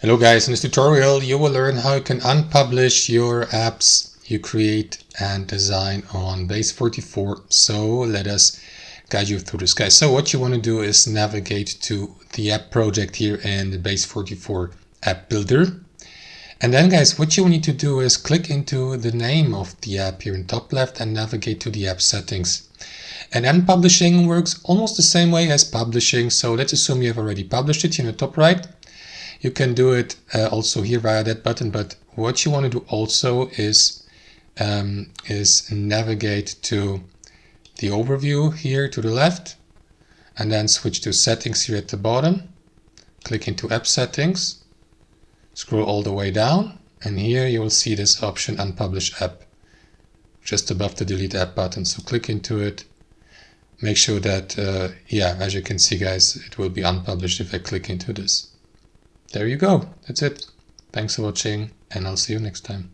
Hello guys, in this tutorial you will learn how you can unpublish your apps you create and design on Base44. So let us guide you through this, guys. So what you want to do is navigate to the app project here in the Base44 app builder. And then guys, what you need to do is click into the name of the app here in top left and navigate to the app settings. And unpublishing works almost the same way as publishing. So let's assume you have already published it here in the top right. You can do it also here via that button, but what you want to do also is navigate to the overview here to the left and then switch to settings here at the bottom. Click into app settings, scroll all the way down, and here you will see this option Unpublish App just above the delete app button. So click into it. Make sure that, as you can see guys, it will be unpublished if I click into this. There you go. That's it. Thanks for watching, and I'll see you next time.